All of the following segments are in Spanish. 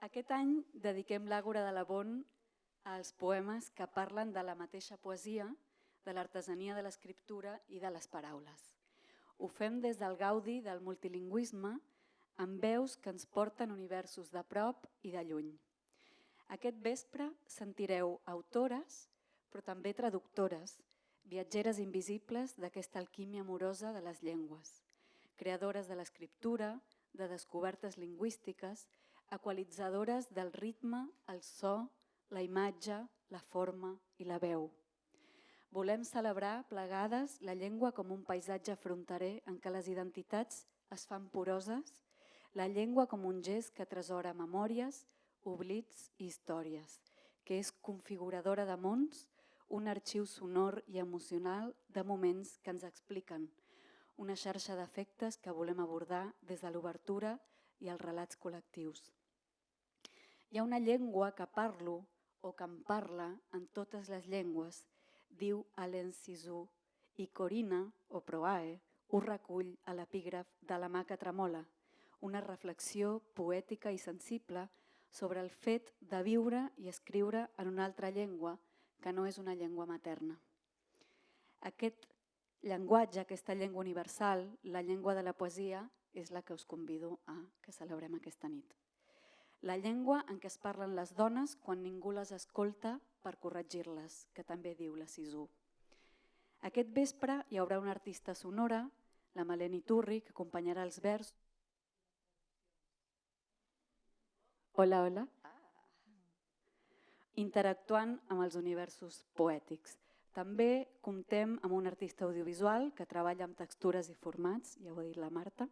Aquest any dediquem l'Àgora de la Bon als poemes que parlen de la mateixa poesia, de l'artesania de l'escriptura i de les paraules. Ho fem des del gaudi del multilingüisme, amb veus que ens porten universos de prop i de lluny. Aquest vespre sentireu autores, però també traductores, viatgeres invisibles d'aquesta alquímia amorosa de les llengües, creadores de l'escriptura, de descobertes lingüístiques, equalitzadores del ritme, el so, la imatge, la forma i la veu. Volem celebrar plegades la llengua com un paisatge fronterer en què les identitats es fan poroses, la llengua com un gest que atresora memòries, oblits i històries, que és configuradora de mons, un arxiu sonor i emocional de moments que ens expliquen, una xarxa d'efectes que volem abordar des de l'obertura i els relats col·lectius. Hi ha una llengua que parlo o que em parla en totes les llengües, diu Alain Sisou, i Corina, o Proae, ho recull a l'epígraf de La mà que tremola, una reflexió poètica i sensible sobre el fet de viure i escriure en una altra llengua que no és una llengua materna. Aquest llenguatge, aquesta llengua universal, la llengua de la poesia, és la que us convido a que celebrem aquesta nit. La llengua en què es parlen les dones quan ningú les escolta per corregir-les, que també diu la Sisou. Aquest vespre hi haurà una artista sonora, la Maleni Turri, que acompanyarà els vers. Hola, hola. Interactuant amb els universos poètics. També comptem amb un artista audiovisual que treballa amb textures i formats, ja ho ha dit la Marta,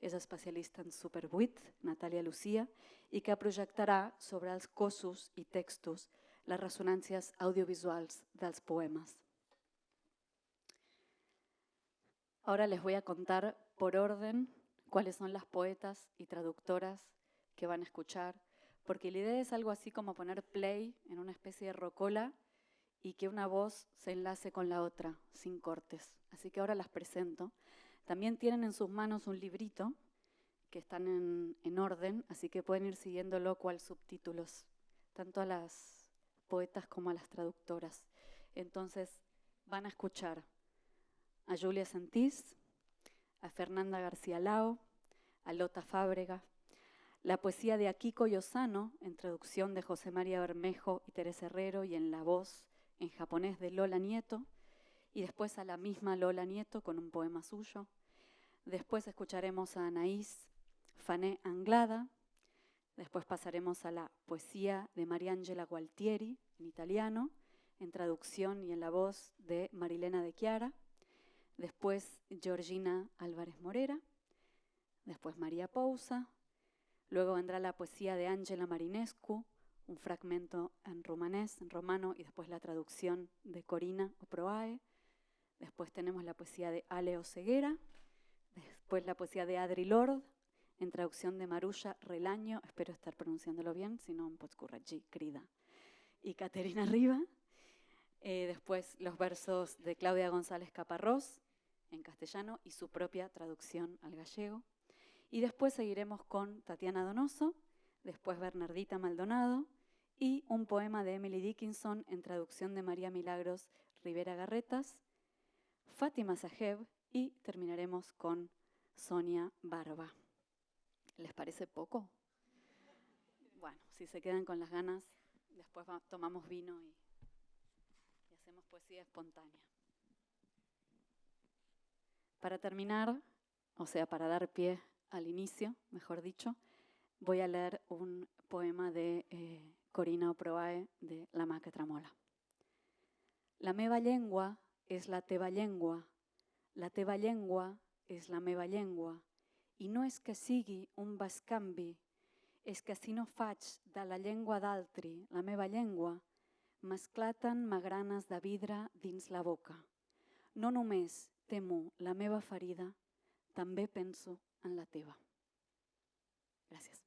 és especialista en Super 8, Natàlia Lucía, i que projectarà sobre els cossos i textos les ressonàncies audiovisuals dels poemas. Ahora les voy a contar por orden cuáles son las poetas y traductoras que van a escuchar, porque la idea es algo así como poner play en una especie de rocola y que una voz se enlace con la otra, sin cortes. Así que ahora las presento. También tienen en sus manos un librito que están en orden, así que pueden ir siguiéndolo cual subtítulos, tanto a las poetas como a las traductoras. Entonces van a escuchar a Julia Santís, a Fernanda García Lao, a Lota Fábrega, la poesía de Akiko Yosano, en traducción de José María Bermejo y Teresa Herrero, y en la voz en japonés de Lola Nieto, y después a la misma Lola Nieto con un poema suyo. Después escucharemos a Anaïs Fané Anglada, después pasaremos a la poesía de Mariangela Gualtieri, en italiano, en traducción y en la voz de Marilena de Chiara, después Georgina Álvarez Morera, después María Pousa, luego vendrá la poesía de Ángela Marinescu, un fragmento en romanés, en romano, y después la traducción de Corina o Proae. Después tenemos la poesía de Ale Oseguera, después la poesía de Adri Lord, en traducción de Marulla Relaño, espero estar pronunciándolo bien, si no, en pots corregir, crida, y Caterina Riva. Después los versos de Claudia González Caparrós, en castellano, y su propia traducción al gallego. Y después seguiremos con Tatiana Donoso, después Bernardita Maldonado, y un poema de Emily Dickinson en traducción de María Milagros Rivera Garretas, Fátima Saheb, y terminaremos con Sonia Barba. ¿Les parece poco? Bueno, si se quedan con las ganas, después tomamos vino y hacemos poesía espontánea. Para terminar, o sea, para dar pie al inicio, mejor dicho, voy a leer un poema de Corina Proae de La mà que tremola. La meva llengua és la teva llengua és la meva llengua, i no és que sigui un bescanvi, és que si no faig de la llengua d'altri la meva llengua, m'esclaten magranes de vidre dins la boca. No només temo la meva ferida, també penso en la teva. Gràcies.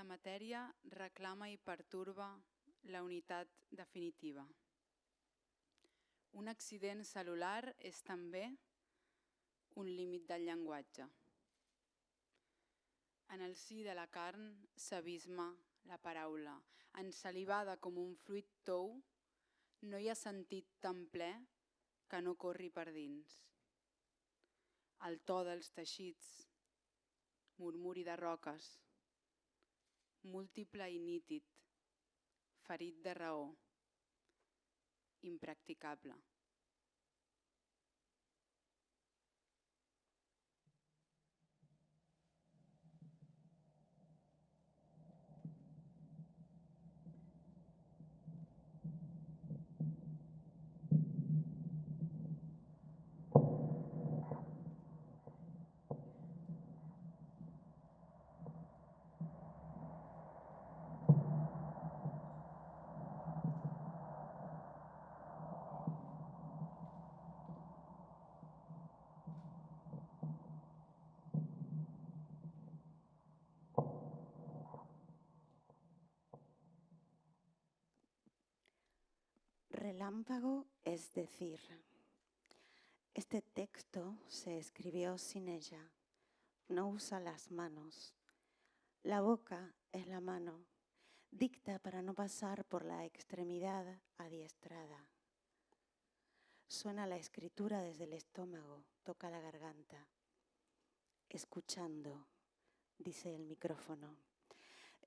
La matèria reclama i pertorba la unitat definitiva. Un accident cel·lular és també un límit del llenguatge. En el si de la carn s'abisma la paraula. Ensalivada com un fruit tou, no hi ha sentit tan ple que no corri per dins. El to dels teixits, murmuri de roques, múltiple i nítid, ferit de raó, impracticable. Relámpago, es decir, este texto se escribió sin ella, no usa las manos. La boca es la mano, dicta para no pasar por la extremidad adiestrada. Suena la escritura desde el estómago, toca la garganta. Escuchando, dice el micrófono.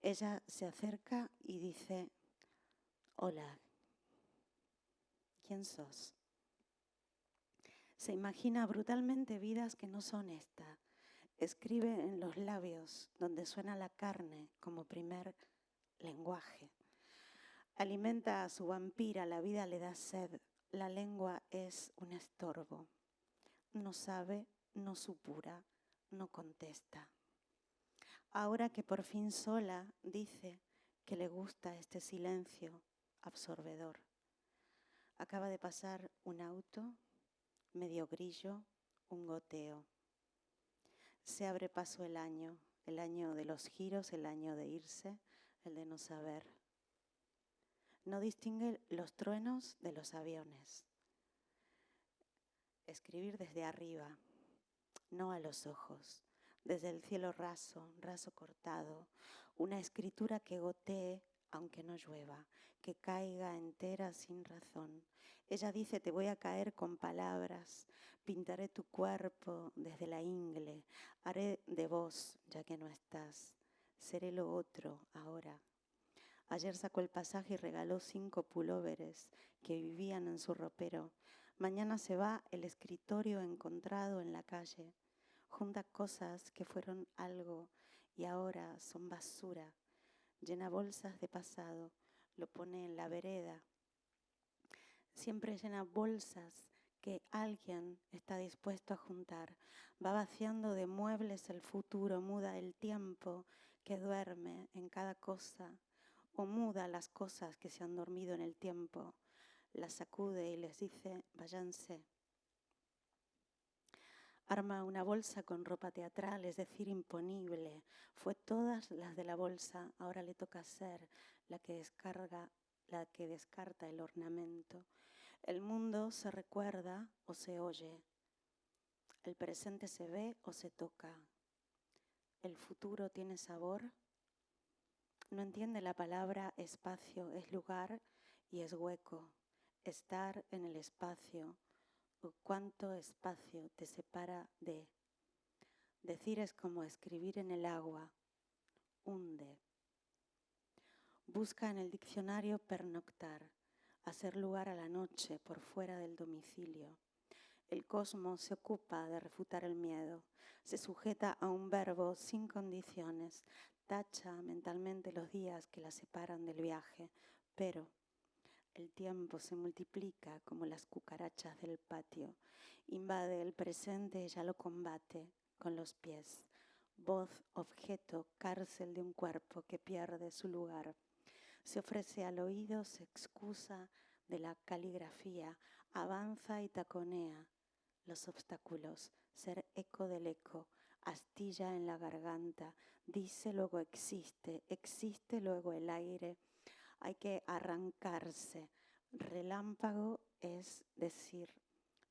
Ella se acerca y dice, hola, ¿quién sos? Se imagina brutalmente vidas que no son esta. Escribe en los labios, donde suena la carne como primer lenguaje. Alimenta a su vampira, la vida le da sed. La lengua es un estorbo. No sabe, no supura, no contesta. Ahora que por fin sola, dice que le gusta este silencio absorbedor. Acaba de pasar un auto, medio grillo, un goteo. Se abre paso el año de los giros, el año de irse, el de no saber. No distingue los truenos de los aviones. Escribir desde arriba, no a los ojos, desde el cielo raso, raso cortado, una escritura que gotee aunque no llueva, que caiga entera sin razón. Ella dice, te voy a caer con palabras, pintaré tu cuerpo desde la ingle, haré de vos ya que no estás, seré lo otro ahora. Ayer sacó el pasaje y regaló 5 pulóveres que vivían en su ropero. Mañana se va el escritorio encontrado en la calle. Junta cosas que fueron algo y ahora son basura. Llena bolsas de pasado, lo pone en la vereda. Siempre llena bolsas que alguien está dispuesto a juntar. Va vaciando de muebles el futuro, muda el tiempo que duerme en cada cosa, o muda las cosas que se han dormido en el tiempo. Las sacude y les dice, váyanse. Arma una bolsa con ropa teatral, es decir, imponible. Fue todas las de la bolsa, ahora le toca ser la que descarta el ornamento. El mundo se recuerda o se oye. El presente se ve o se toca. El futuro tiene sabor. No entiende la palabra espacio, es lugar y es hueco. Estar en el espacio. ¿Cuánto espacio te separa de? Decir es como escribir en el agua. Hunde. Busca en el diccionario pernoctar, hacer lugar a la noche por fuera del domicilio. El cosmos se ocupa de refutar el miedo, se sujeta a un verbo sin condiciones, tacha mentalmente los días que la separan del viaje, pero el tiempo se multiplica como las cucarachas del patio, invade el presente, ella lo combate con los pies. Voz, objeto, cárcel de un cuerpo que pierde su lugar. Se ofrece al oído, se excusa de la caligrafía, avanza y taconea los obstáculos, ser eco del eco, astilla en la garganta, dice luego existe, existe luego el aire. Hay que arrancarse. Relámpago es decir,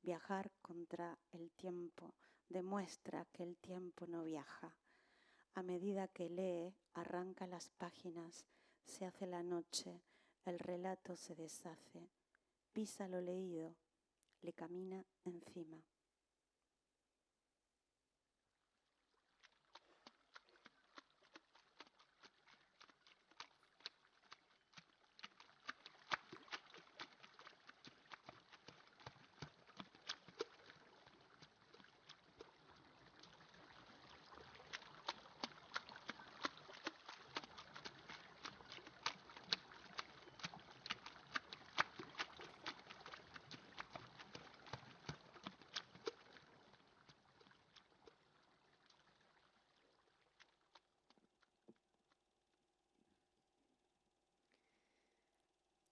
viajar contra el tiempo, demuestra que el tiempo no viaja. A medida que lee, arranca las páginas, se hace la noche, el relato se deshace, pisa lo leído, le camina encima.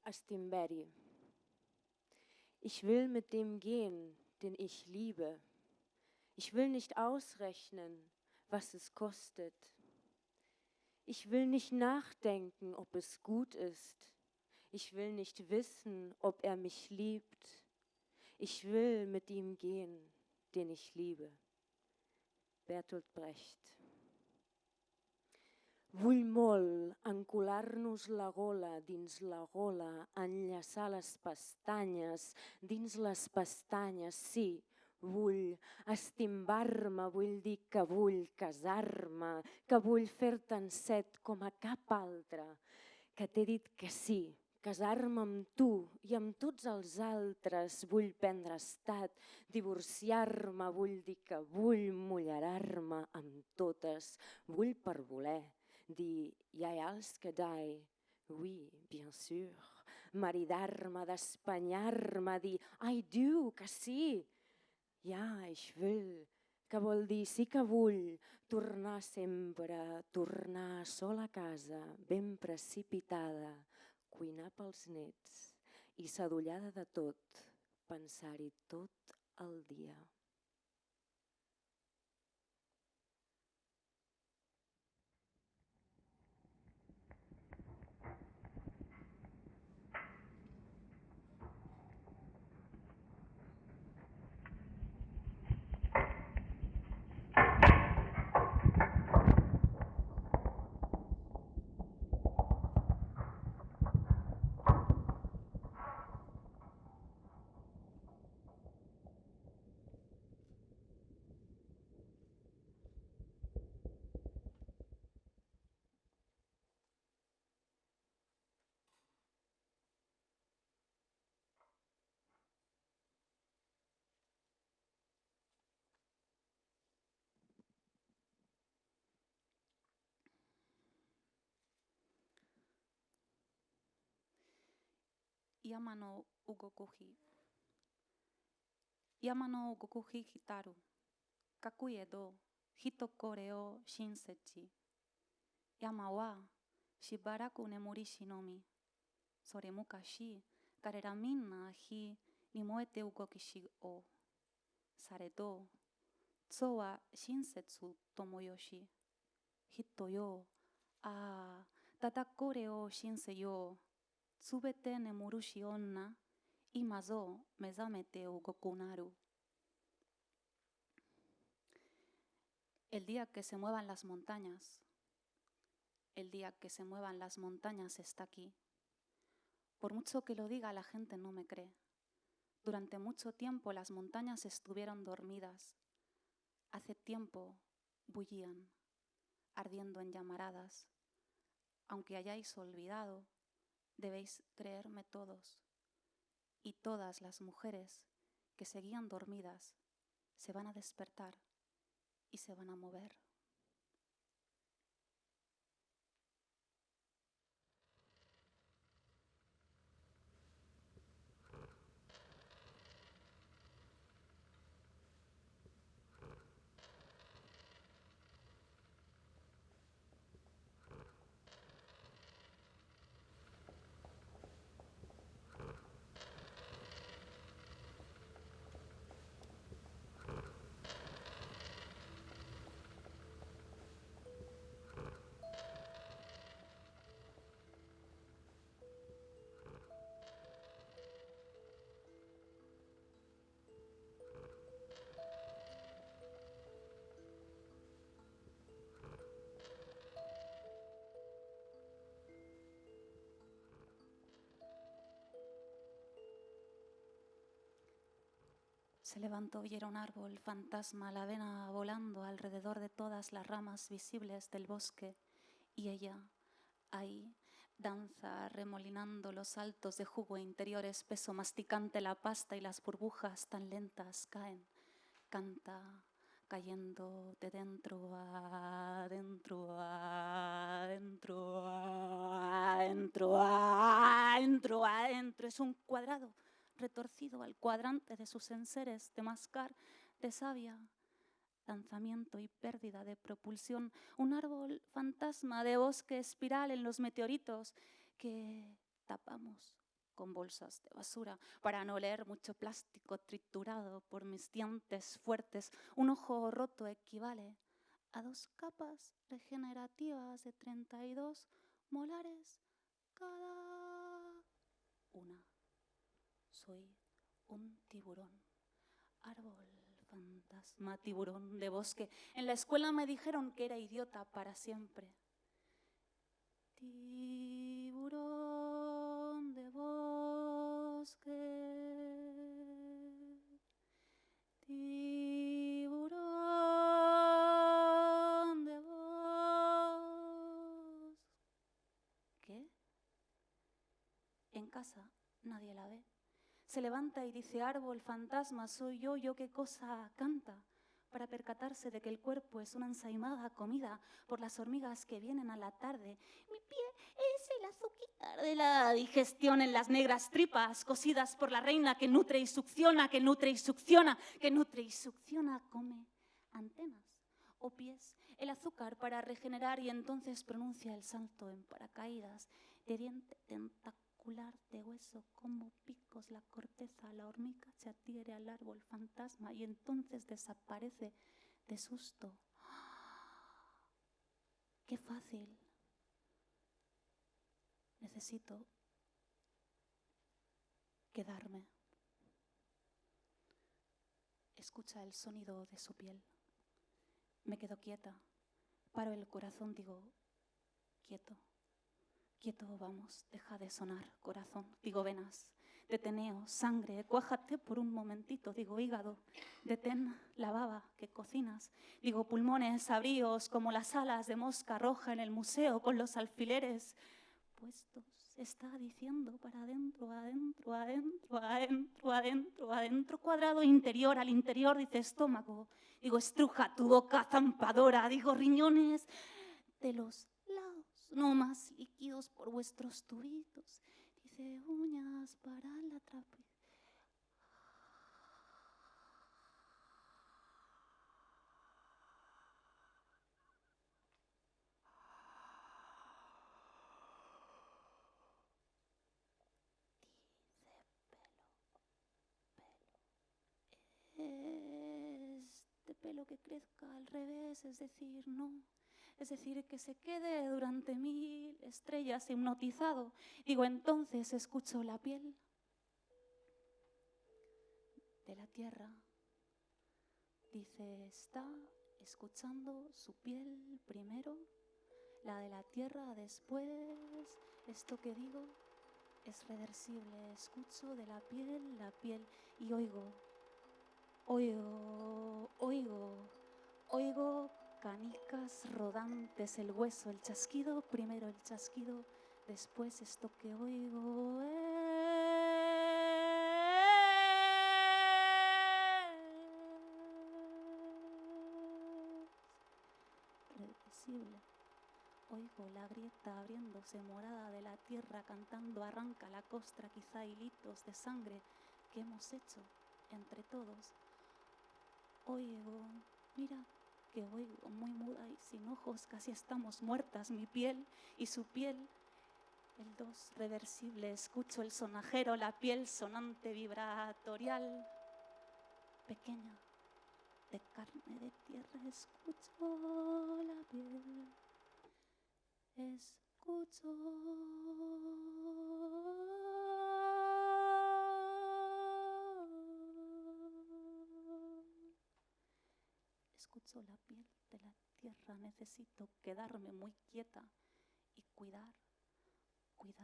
Astimberry. Ich will mit dem gehen, den ich liebe. Ich will nicht ausrechnen, was es kostet. Ich will nicht nachdenken, ob es gut ist. Ich will nicht wissen, ob er mich liebt. Ich will mit ihm gehen, den ich liebe. Bertolt Brecht. Vull molt encolar-nos la gola dins la gola, enllaçar les pestanyes dins les pestanyes, sí, vull estimbar-me, vull dir que vull casar-me, que vull fer-te'n set com a cap altre, que t'he dit que sí, casar-me amb tu i amb tots els altres, vull prendre estat, divorciar-me, vull dir que vull mullerar-me amb totes, vull per voler, dir, jij als kedai, oui, bien sûr, maridar-me, d'espanyar-me, dir, I do, que sí, ja, ich will, que vol dir sí que vull, tornar sempre, tornar sola a casa, ben precipitada, cuinar pels nets i sadollada de tot, pensar-hi tot el dia. Yama no ugokuhi. Yama no ugokuhi hitaru. Kakuye do hitokore o shinsechi. Yama wa shibaraku nemuri shinomi. Sore mukashi karera minna hi nimoete ugokishi o. Sare do tso wa shinsetsu tomoyoshi. Hito yo tatakore o shinse yo. Tsubete nemurushi onna, imazo mezamete ugokunaru. El día que se muevan las montañas, el día que se muevan las montañas está aquí. Por mucho que lo diga, la gente no me cree. Durante mucho tiempo las montañas estuvieron dormidas. Hace tiempo bullían, ardiendo en llamaradas. Aunque hayáis olvidado, debéis creerme todos, y todas las mujeres que seguían dormidas se van a despertar y se van a mover. Se levantó y era un árbol fantasma, la avena volando alrededor de todas las ramas visibles del bosque, y ella, ahí, danza remolinando los saltos de jugo interior espeso, masticante la pasta y las burbujas tan lentas caen. Canta, cayendo de dentro a adentro, adentro, adentro, adentro, adentro. Es un cuadrado retorcido al cuadrante de sus enseres de mascar, de savia, lanzamiento y pérdida de propulsión. Un árbol fantasma de bosque espiral en los meteoritos que tapamos con bolsas de basura para no oler mucho plástico triturado por mis dientes fuertes. Un ojo roto equivale a 2 capas regenerativas de 32 molares cada una. Soy un tiburón, árbol fantasma, tiburón de bosque. En la escuela me dijeron que era idiota para siempre. Tiburón de bosque, tiburón de bosque. En casa nadie la ve. Se levanta y dice, árbol, fantasma, soy yo qué cosa canta, para percatarse de que el cuerpo es una ensaimada comida por las hormigas que vienen a la tarde. Mi pie es el azúcar de la digestión en las negras tripas, cosidas por la reina que nutre y succiona, que nutre y succiona, que nutre y succiona, come antenas o pies, el azúcar para regenerar y entonces pronuncia el salto en paracaídas, de diente tentacular de hueso como picos la corteza, la hormiga se adhiere al árbol fantasma y entonces desaparece de susto. ¡Qué fácil! Necesito quedarme. Escucha el sonido de su piel. Me quedo quieta. Paro el corazón, digo, quieto. Quieto, vamos, deja de sonar, corazón. Digo, venas, deteneo, sangre, cuájate por un momentito. Digo, hígado, detén la baba que cocinas. Digo, pulmones, abríos, como las alas de mosca roja en el museo con los alfileres puestos. Está diciendo para adentro, adentro, adentro, adentro, adentro, adentro, cuadrado interior, al interior dice estómago. Digo, estruja tu boca zampadora. Digo, riñones de los lados. No más líquidos por vuestros tubitos. Dice uñas para la trape. Este pelo que crezca al revés, es decir, no. Es decir, que se quede durante 1000 estrellas hipnotizado. Digo, entonces escucho la piel de la tierra. Dice, está escuchando su piel primero, la de la tierra después. Esto que digo es reversible. Escucho de la piel y oigo canicas rodantes, el hueso, el chasquido, primero el chasquido, después esto que oigo es reversible. Oigo la grieta abriéndose morada de la tierra, cantando arranca la costra, quizá hilitos de sangre que hemos hecho entre todos. Oigo, mira que oigo muy muda y sin ojos, casi estamos muertas, mi piel y su piel. El 2 reversible, escucho el sonajero, la piel sonante vibratorial, pequeña, de carne de tierra, escucho la piel, escucho. Escucho la piel de la tierra, necesito quedarme muy quieta y cuidar el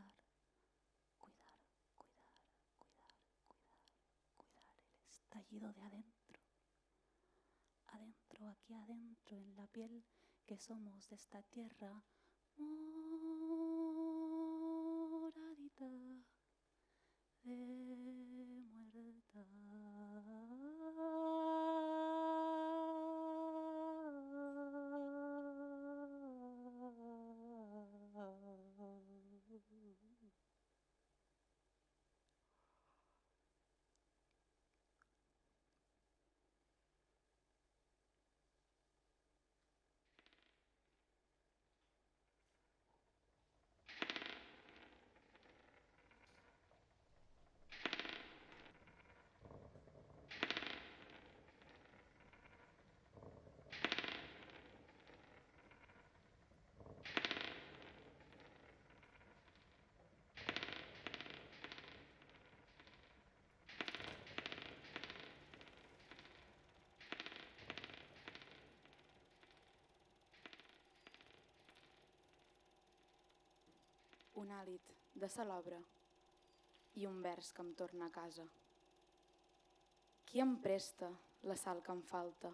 estallido de adentro, adentro, aquí adentro, en la piel que somos de esta tierra moradita de muerta. Un hàlit de salobre i un vers que em torna a casa. Qui em presta la sal que em falta?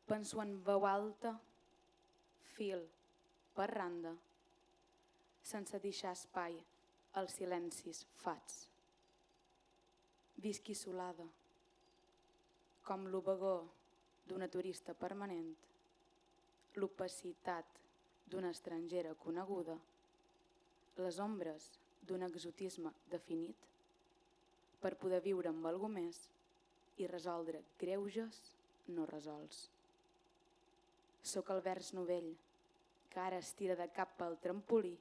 Penso en veu alta, fil per randa, sense deixar espai als silencis fats. Visc isolada, com l'obagó d'una turista permanent, l'opacitat d'una estrangera coneguda, les ombres d'un exotisme definit, per poder viure amb algú més i resoldre greuges no resolts. Soc el vers novell que ara es tira de cap pel trampolí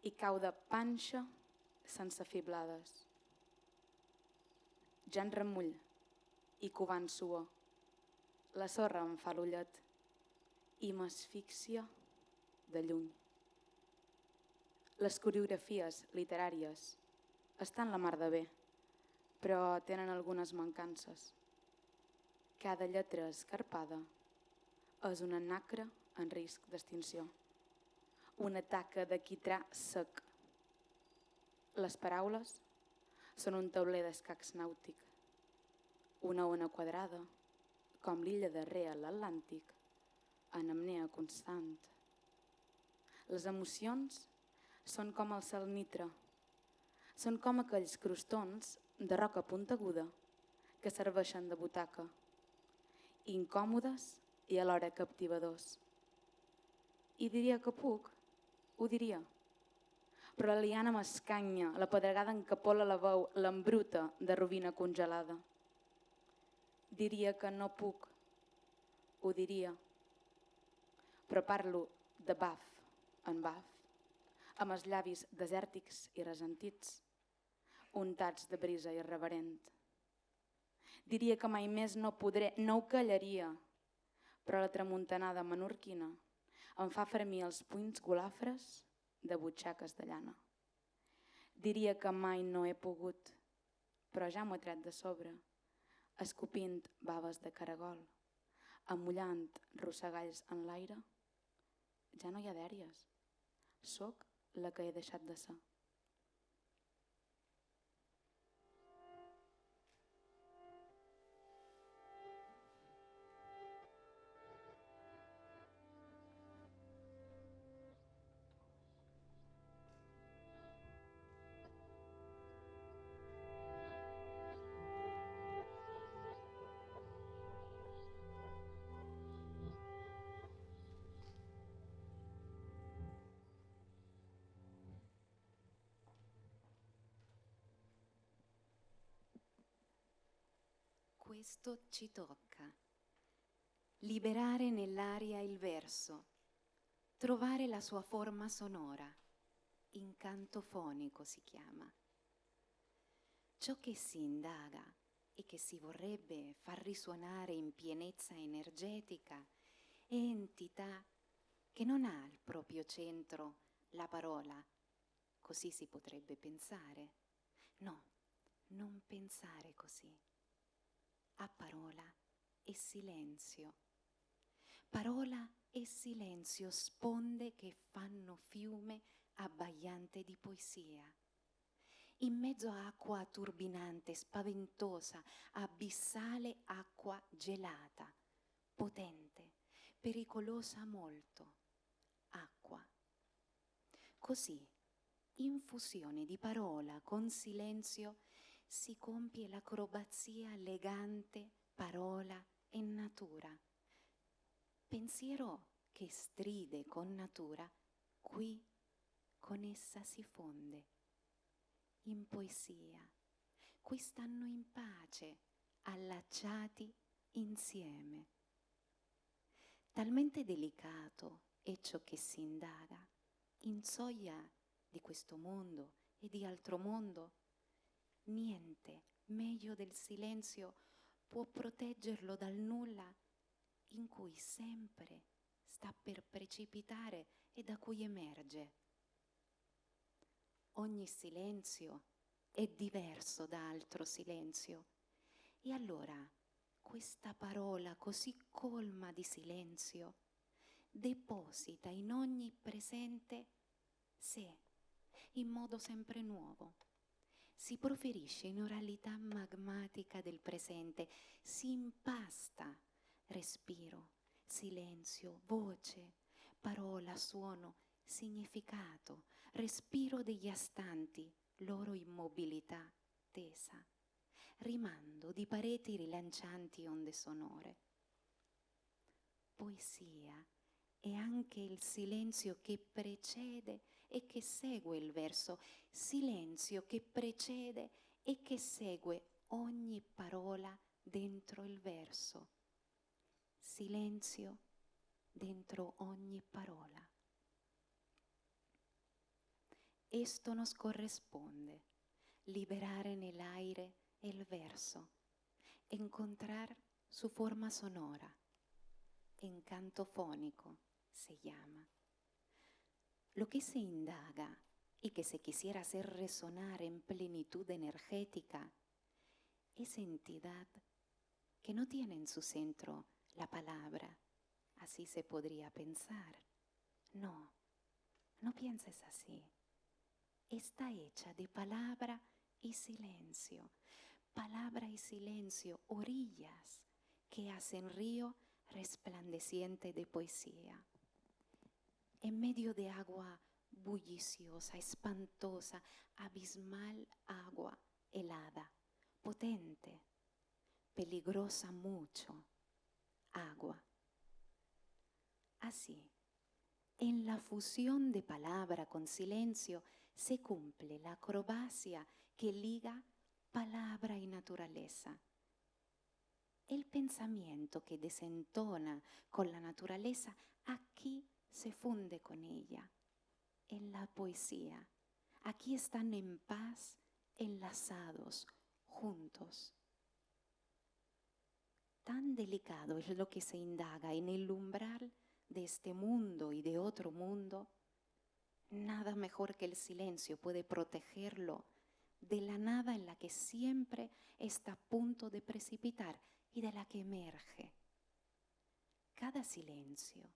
i cau de panxa sense fiblades. Ja en remull i covant suor, la sorra em fa l'ullet i m'asfixia de lluny. Les coreografies literàries estan la mar de bé, però tenen algunes mancances. Cada lletra escarpada és una nacra en risc d'extinció, una taca de quitrà sec. Les paraules són un tauler d'escacs nàutic, una ona quadrada, com l'illa de Rea a l'Atlàntic, en apnea constant. Les emocions són com el salnitre, són com aquells crostons de roca punteguda que serveixen de butaca, incòmodes i alhora captivadors. I diria que puc, ho diria, però la liana m'escanya, la pedregada encapola la veu, l'embruta de rovina congelada. Diria que no puc, ho diria, però parlo de baf en baf, amb els llavis desèrtics i resentits, untats de brisa irreverent. Diria que mai més no podré, no ho callaria, però la tramuntanada menorquina em fa fermir els punys golafres de butxaques de llana. Diria que mai no he pogut, però ja m'ho he tret de sobre, escopint baves de caragol, amullant rossegalls en l'aire. Ja no hi ha dèries. Soc la que he deixat de ser. Questo ci tocca. Liberare nell'aria il verso, trovare la sua forma sonora, incanto fonico si chiama. Ciò che si indaga e che si vorrebbe far risuonare in pienezza energetica è entità che non ha al proprio centro la parola, così si potrebbe pensare. No, non pensare così. A parola e silenzio. Parola e silenzio, sponde che fanno fiume abbaiante di poesia. in mezzo a acqua turbinante, spaventosa, abissale acqua gelata, potente, pericolosa molto, acqua. Così, in fusione di parola con silenzio, si compie l'acrobazia elegante, parola e natura. Pensiero che stride con natura, qui con essa si fonde. In poesia, qui stanno in pace, allacciati insieme. Talmente delicato è ciò che si indaga, in soglia di questo mondo e di altro mondo, niente meglio del silenzio può proteggerlo dal nulla in cui sempre sta per precipitare e da cui emerge. Ogni silenzio è diverso da altro silenzio. E allora questa parola così colma di silenzio deposita in ogni presente sé in modo sempre nuovo. Si proferisce in oralità magmatica del presente, si impasta respiro, silenzio, voce, parola, suono, significato, respiro degli astanti, loro immobilità tesa, rimando di pareti rilancianti onde sonore. Poesia è anche il silenzio che precede e che segue il verso, silenzio che precede e che segue ogni parola dentro il verso, silenzio dentro ogni parola. Esto nos corresponde, liberar en el aire el verso, encontrar su forma sonora, encanto fónico se llama. Lo que se indaga y que se quisiera hacer resonar en plenitud energética es entidad que no tiene en su centro la palabra, así se podría pensar. No, no pienses así. Está hecha de palabra y silencio, orillas que hacen río resplandeciente de poesía. En medio de agua bulliciosa, espantosa, abismal agua helada, potente, peligrosa mucho, agua. Así, en la fusión de palabra con silencio se cumple la acrobacia que liga palabra y naturaleza. El pensamiento que desentona con la naturaleza aquí se funde con ella. En la poesía, aquí están en paz, enlazados, juntos. Tan delicado es lo que se indaga en el umbral de este mundo y de otro mundo. Nada mejor que el silencio puede protegerlo de la nada en la que siempre está a punto de precipitar y de la que emerge. Cada silencio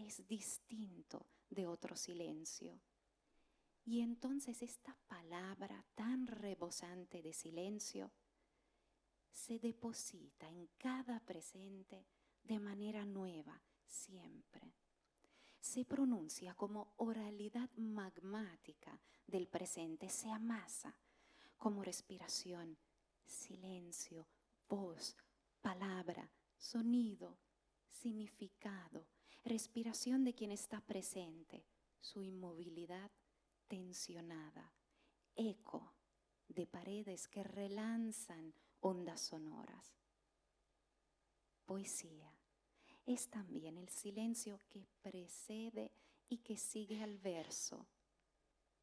es distinto de otro silencio. Y entonces esta palabra tan rebosante de silencio se deposita en cada presente de manera nueva, siempre. Se pronuncia como oralidad magmática del presente, se amasa como respiración, silencio, voz, palabra, sonido, significado, respiración de quien está presente, su inmovilidad tensionada, eco de paredes que relanzan ondas sonoras. Poesía es también el silencio que precede y que sigue al verso.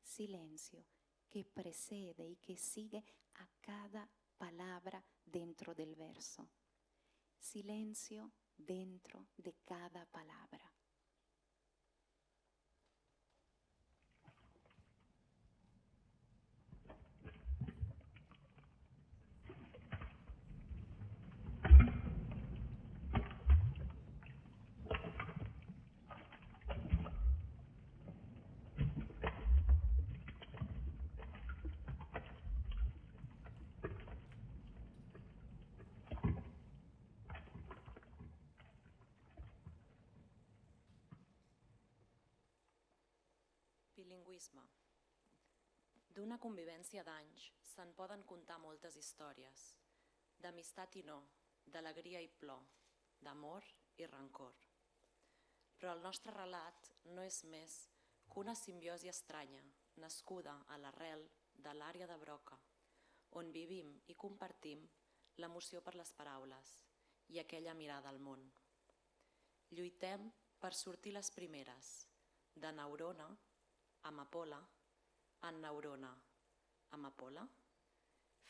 Silencio que precede y que sigue a cada palabra dentro del verso. Silencio dentro de cada palabra. Plurilingüisme. D'una convivència d'anys se'n poden contar moltes històries, d'amistat i no, d'alegria i plor, d'amor i rancor. Però el nostre relat no és més que una simbiosi estranya, nascuda a l'arrel de l'àrea de Broca, on vivim i compartim l'emoció per les paraules i aquella mirada al món. Lluitem per sortir les primeres, de neurona, amapola, en neurona, amapola,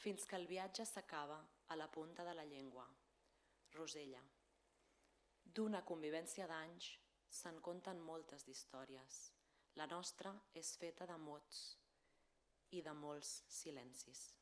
fins que el viatge s'acaba a la punta de la llengua, Rosella. D'una convivència d'anys se'n conten moltes d'històries. La nostra és feta de mots i de molts silencis.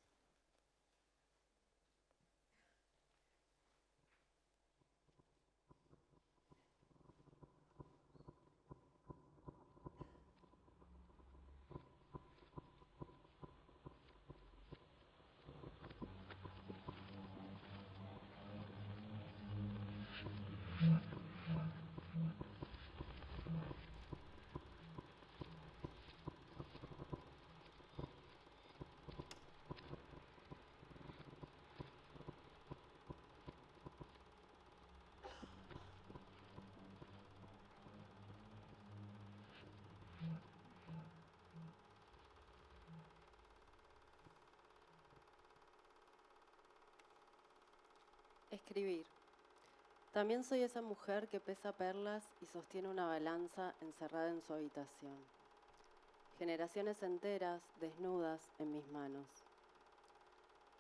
Escribir. También soy esa mujer que pesa perlas y sostiene una balanza encerrada en su habitación. Generaciones enteras desnudas en mis manos.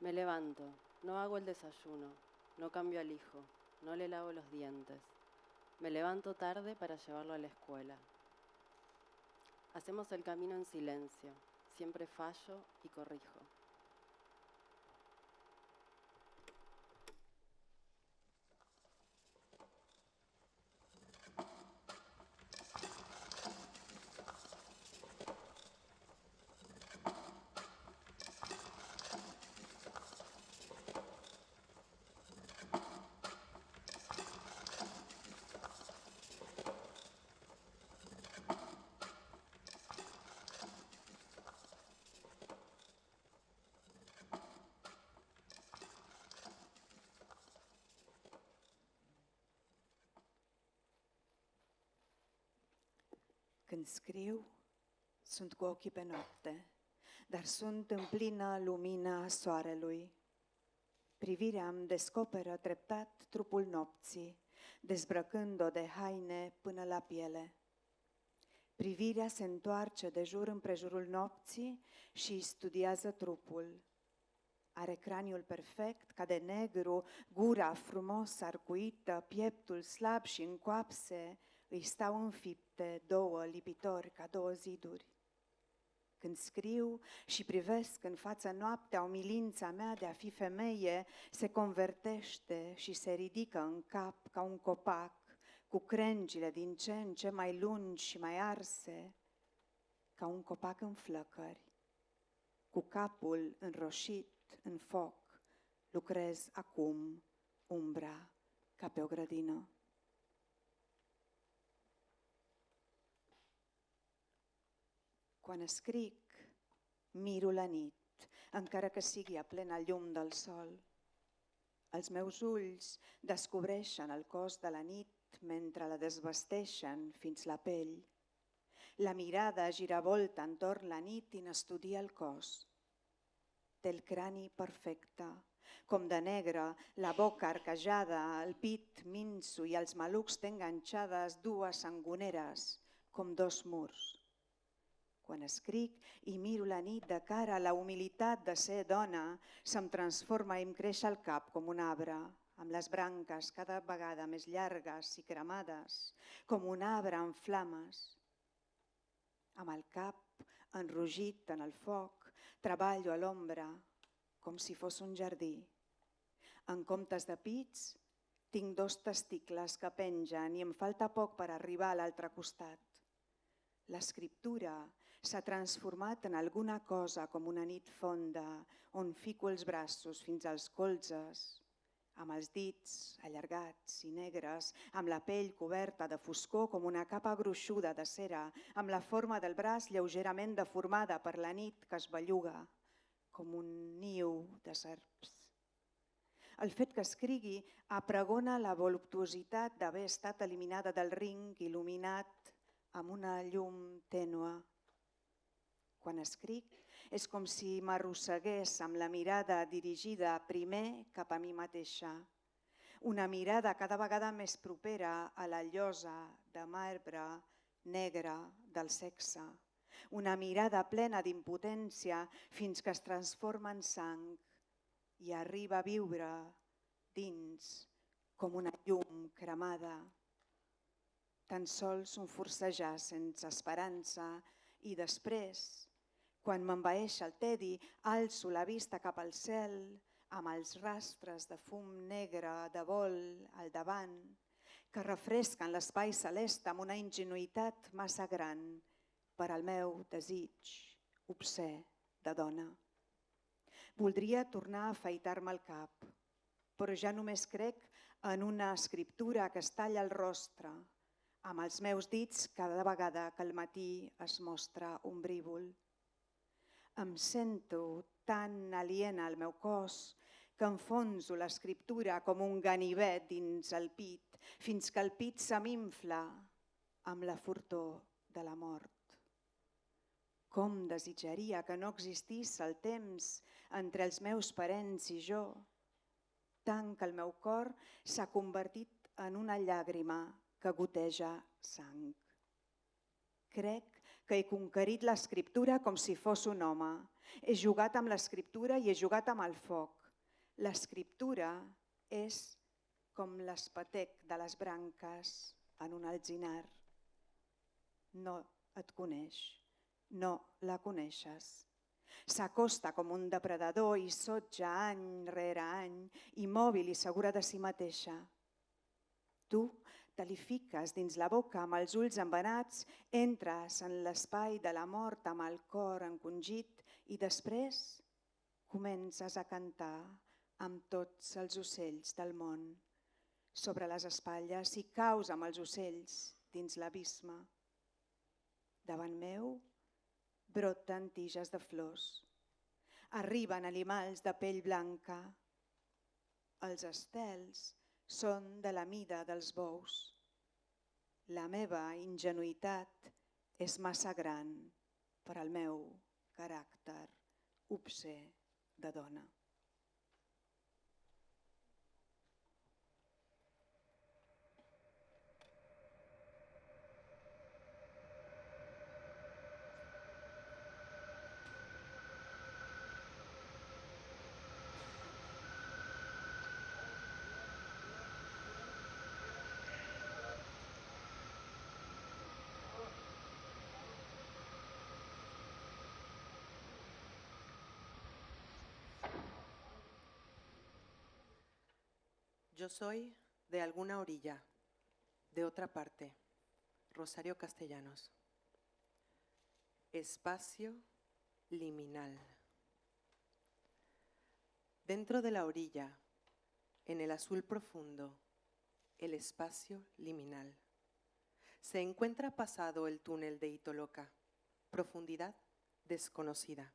Me levanto, no hago el desayuno, no cambio al hijo, no le lavo los dientes. Me levanto tarde para llevarlo a la escuela. Hacemos el camino en silencio, siempre fallo y corrijo. Când scriu, sunt cu ochii pe noapte, dar sunt în plină lumină a soarelui. Privirea îmi descoperă treptat trupul nopții, dezbrăcând-o de haine până la piele. Privirea se întoarce de jur împrejurul nopții și îi studiază trupul. Are craniul perfect, ca de negru, gura frumos arcuită, pieptul slab și în coapse, îi stau înfipte două lipitori ca două ziduri. Când scriu și privesc în fața noaptea, umilința mea de a fi femeie se convertește și se ridică în cap ca un copac, cu crengile din ce în ce mai lungi și mai arse, ca un copac în flăcări. Cu capul înroșit în foc, lucrez acum umbra ca pe o grădină. Quan escric, miro la nit, encara que sigui a plena llum del sol. Els meus ulls descobreixen el cos de la nit mentre la desvesteixen fins la pell. La mirada giravolta entorn la nit i n'estudia el cos. Té el crani perfecte, com de negre, la boca arquejada, el pit minso i els malucs té enganxades dues sangoneres, com dos murs. Quan escric i miro la nit de cara, la humilitat de ser dona se'm transforma i em creix al cap com un arbre, amb les branques cada vegada més llargues i cremades, com un arbre en flames. Amb el cap enrogit en el foc, treballo a l'ombra com si fos un jardí. En comptes de pits, tinc dos testicles que pengen i em falta poc per arribar a l'altre costat. L'escriptura s'ha transformat en alguna cosa com una nit fonda on fico els braços fins als colzes, amb els dits allargats i negres, amb la pell coberta de foscor com una capa gruixuda de cera, amb la forma del braç lleugerament deformada per la nit que es belluga, com un niu de serps. El fet que escrigui apregona la voluptuositat d'haver estat eliminada del ring il·luminat amb una llum tènue. Quan escric és com si m'arrossegués amb la mirada dirigida primer cap a mi mateixa. Una mirada cada vegada més propera a la llosa de marbre negre del sexe. Una mirada plena d'impotència fins que es transforma en sang i arriba a viure dins com una llum cremada. Tan sols un forcejar sense esperança i després, quan m'envaeix el tedi, alço la vista cap al cel amb els rastres de fum negre de vol al davant que refresquen l'espai celeste amb una ingenuïtat massa gran per al meu desig obscè de dona. Voldria tornar a afaitar-me el cap, però ja només crec en una escriptura que es talla el rostre, amb els meus dits cada vegada que el matí es mostra ombrívol. Em sento tan aliena al meu cos que enfonso l'escriptura com un ganivet dins el pit, fins que el pit se m'infla amb la fortor de la mort. Com desitjaria que no existís el temps entre els meus parents i jo, tant que el meu cor s'ha convertit en una llàgrima que goteja sang. Crec que he conquerit l'escriptura com si fos un home. He jugat amb l'escriptura i he jugat amb el foc. L'escriptura és com l'espetec de les branques en un alzinar. No et coneix. No la coneixes. S'acosta com un depredador i sotja any rere any, immòbil i segura de si mateixa. Tu te li fiques dins la boca amb els ulls embenats, entres en l'espai de la mort amb el cor encongit i després comences a cantar amb tots els ocells del món. Sobre les espatlles i caus amb els ocells dins l'abisme. Davant meu broten tiges de flors. Arriben animals de pell blanca. Els estels són de la mida dels bous. La meva ingenuïtat és massa gran per al meu caràcter obscè de dona. Yo soy de alguna orilla, de otra parte. Rosario Castellanos. Espacio liminal. Dentro de la orilla, en el azul profundo, el espacio liminal. Se encuentra pasado el túnel de Itoloca, profundidad desconocida.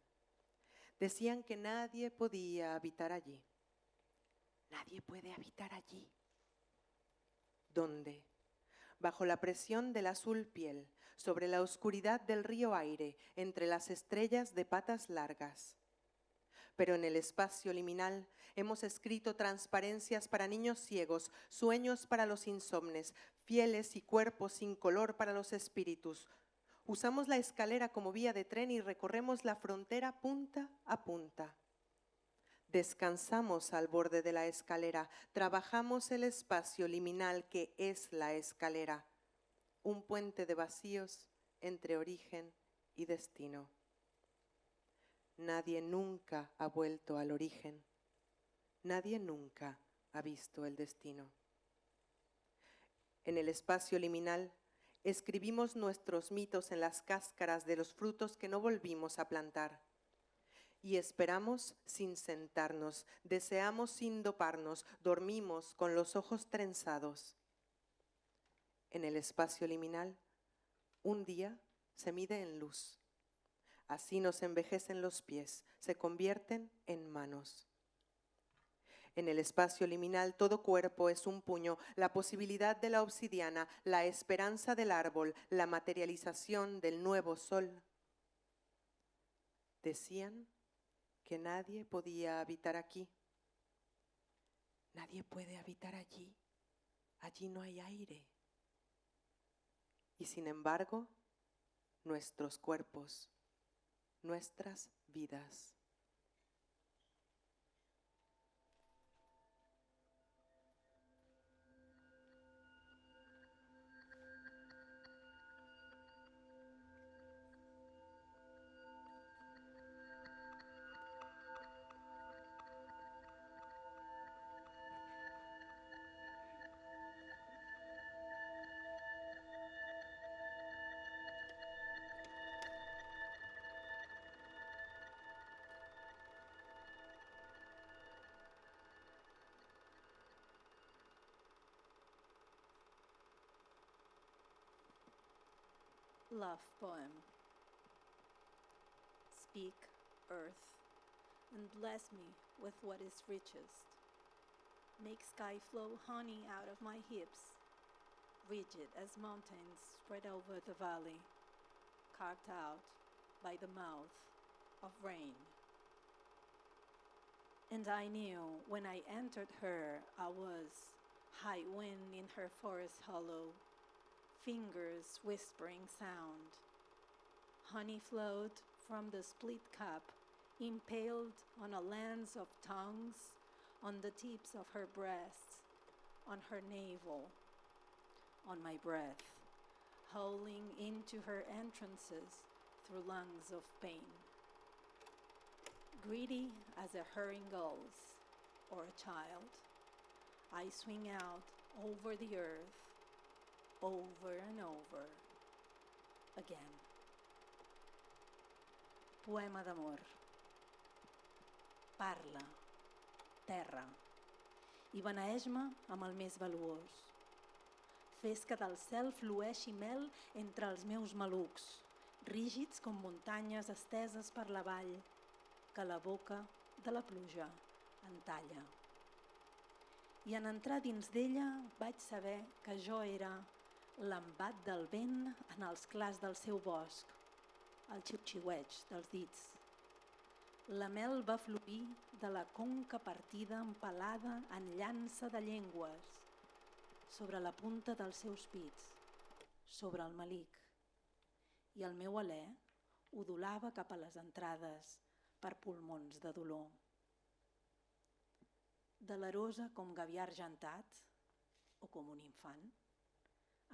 Decían que nadie podía habitar allí. Nadie puede habitar allí. ¿Dónde? Bajo la presión del azul piel, sobre la oscuridad del río aire, entre las estrellas de patas largas. Pero en el espacio liminal hemos escrito transparencias para niños ciegos, sueños para los insomnes, fieles y cuerpos sin color para los espíritus. Usamos la escalera como vía de tren y recorremos la frontera punta a punta. Descansamos al borde de la escalera, trabajamos el espacio liminal que es la escalera, un puente de vacíos entre origen y destino. Nadie nunca ha vuelto al origen, nadie nunca ha visto el destino. En el espacio liminal escribimos nuestros mitos en las cáscaras de los frutos que no volvimos a plantar. y esperamos sin sentarnos, deseamos sin doparnos, dormimos con los ojos trenzados. En el espacio liminal, un día se mide en luz. Así nos envejecen los pies, se convierten en manos. En el espacio liminal todo cuerpo es un puño, la posibilidad de la obsidiana, la esperanza del árbol, la materialización del nuevo sol. Decían que nadie podía habitar aquí. Nadie puede habitar allí. Allí no hay aire. Y sin embargo, nuestros cuerpos, nuestras vidas. Love poem. Speak, earth, and bless me with what is richest. Make sky flow honey out of my hips, rigid as mountains spread over the valley, carved out by the mouth of rain. And I knew when I entered her, I was high wind in her forest hollow, fingers whispering sound. Honey flowed from the split cup, impaled on a lens of tongues, on the tips of her breasts, on her navel, on my breath, howling into her entrances through lungs of pain. Greedy as a herring gulls or a child, I swing out over the earth, over and over again. Poema d'amor. Parla, terra, i beneeix-me amb el més valuós. Fes que del cel flueixi mel entre els meus malucs, rígids com muntanyes esteses per la vall, que la boca de la pluja entalla. I en entrar dins d'ella vaig saber que jo era l'embat del vent en els clars del seu bosc, el xiu-xiueig dels dits. La mel va fluir de la conca partida empalada en llança de llengües, sobre la punta dels seus pits, sobre el melic. I el meu alè udolava cap a les entrades per pulmons de dolor. Delerosa com gavià argentat o com un infant,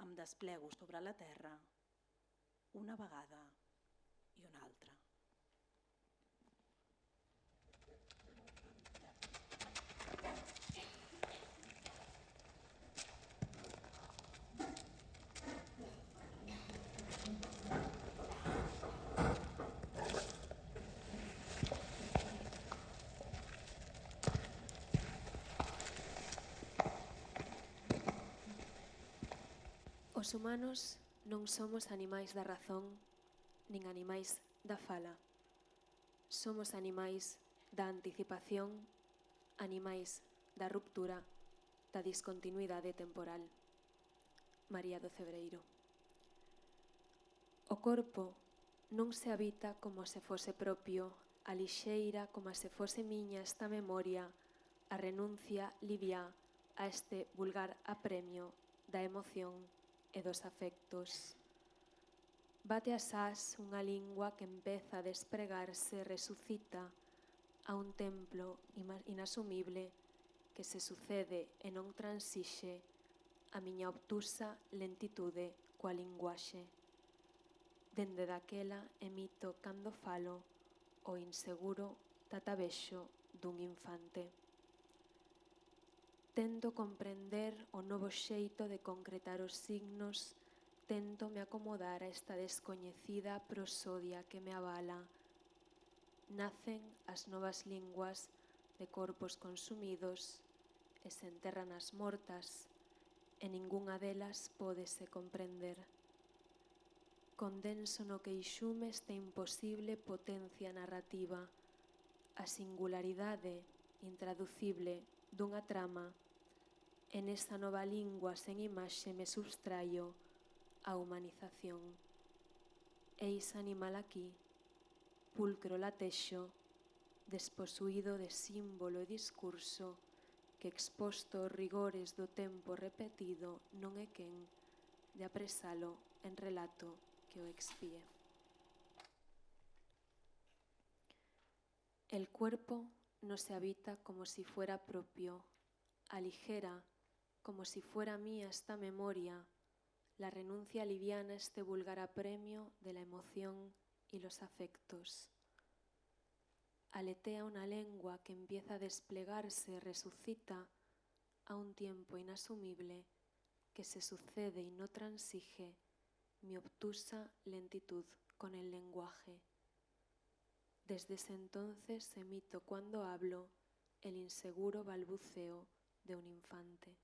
em desplego sobre la terra una vegada i una altra. Os humanos non somos animais da razón, nin animais da fala. Somos animais da anticipación, animais da ruptura, da discontinuidade temporal. María do Cebreiro. O corpo non se habita como se fose propio, a lixeira como se fose miña esta memoria, a renuncia liviá a este vulgar apremio da emoción e dos afectos. Bate asás unha lingua que empeza a despregarse e resucita a un templo inasumible que se sucede e non transixe a miña obtusa lentitude coa linguaxe. Dende daquela emito cando falo o inseguro tatabexo dun infante. Tento comprender o novo xeito de concretar os signos, tento me acomodar a esta descoñecida prosodia que me avala. nacen as novas linguas de corpos consumidos e se enterran as mortas, e ningunha delas pódese comprender. Condenso no queixume esta imposible potencia narrativa, a singularidade intraducible dunha trama, e nesta nova lingua sen imaxe me substraio a humanización. Eis animal aquí, pulcro latexo, desposuído de símbolo e discurso, que exposto aos rigores do tempo repetido non é quen de apresalo en relato que o expíe. El cuerpo no se habita como si fuera propio, aligera como si fuera mía esta memoria, la renuncia liviana este vulgar apremio de la emoción y los afectos. Aletea una lengua que empieza a desplegarse, resucita a un tiempo inasumible que se sucede y no transige mi obtusa lentitud con el lenguaje. Desde ese entonces emito cuando hablo el inseguro balbuceo de un infante.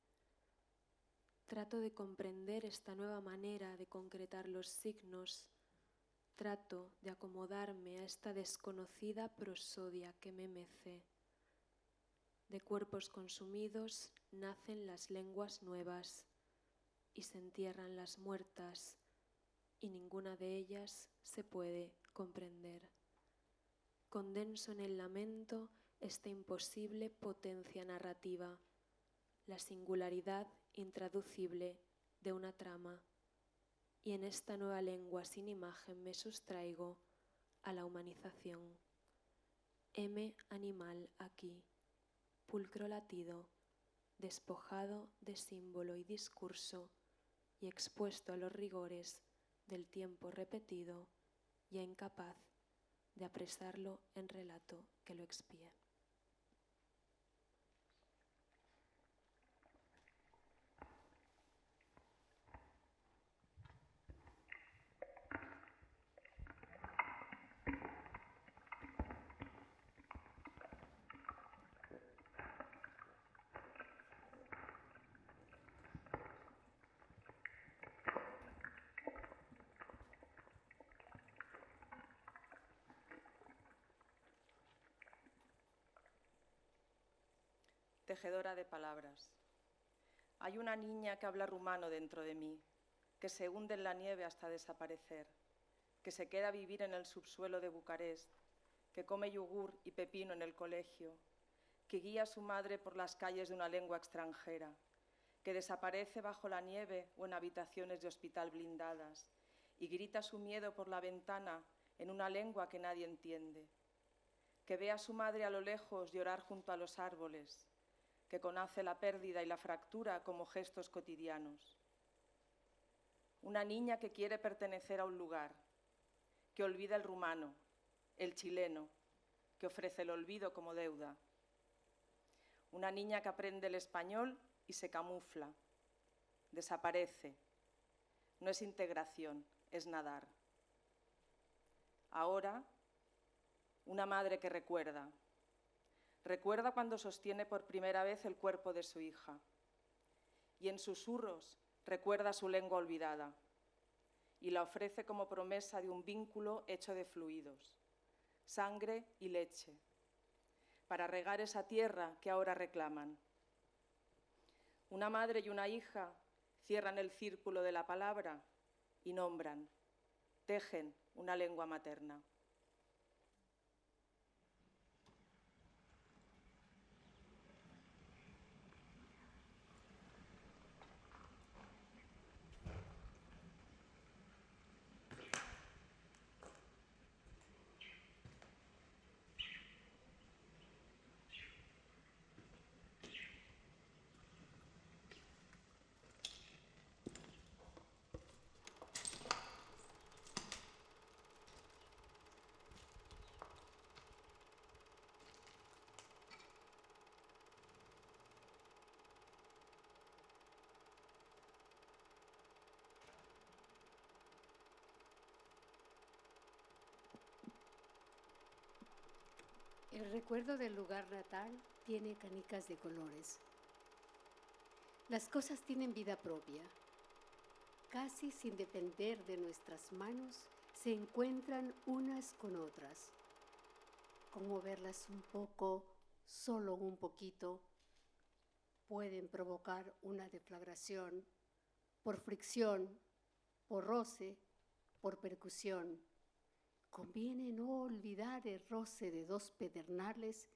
Trato de comprender esta nueva manera de concretar los signos. Trato de acomodarme a esta desconocida prosodia que me mece. De cuerpos consumidos nacen las lenguas nuevas y se entierran las muertas, y ninguna de ellas se puede comprender. Condenso en el lamento esta imposible potencia narrativa, la singularidad intraducible de una trama, y en esta nueva lengua sin imagen me sustraigo a la humanización. Heme animal aquí, pulcro latido, despojado de símbolo y discurso y expuesto a los rigores del tiempo repetido, ya incapaz de apresarlo en relato que lo expíe. Tejedora de palabras. Hay una niña que habla rumano dentro de mí, que se hunde en la nieve hasta desaparecer, que se queda a vivir en el subsuelo de Bucarest, que come yogur y pepino en el colegio, que guía a su madre por las calles de una lengua extranjera, que desaparece bajo la nieve o en habitaciones de hospital blindadas y grita su miedo por la ventana en una lengua que nadie entiende, que ve a su madre a lo lejos llorar junto a los árboles, que conoce la pérdida y la fractura como gestos cotidianos. Una niña que quiere pertenecer a un lugar, que olvida el rumano, el chileno, que ofrece el olvido como deuda. Una niña que aprende el español y se camufla, desaparece. No es integración, es nadar. Ahora, una madre que recuerda. Recuerda cuando sostiene por primera vez el cuerpo de su hija y en susurros recuerda su lengua olvidada y la ofrece como promesa de un vínculo hecho de fluidos, sangre y leche, para regar esa tierra que ahora reclaman. Una madre y una hija cierran el círculo de la palabra y nombran, tejen una lengua materna. El recuerdo del lugar natal tiene canicas de colores. Las cosas tienen vida propia. Casi sin depender de nuestras manos, se encuentran unas con otras. Como verlas un poco, solo un poquito, pueden provocar una deflagración por fricción, por roce, por percusión. Conviene no olvidar el roce de dos pedernales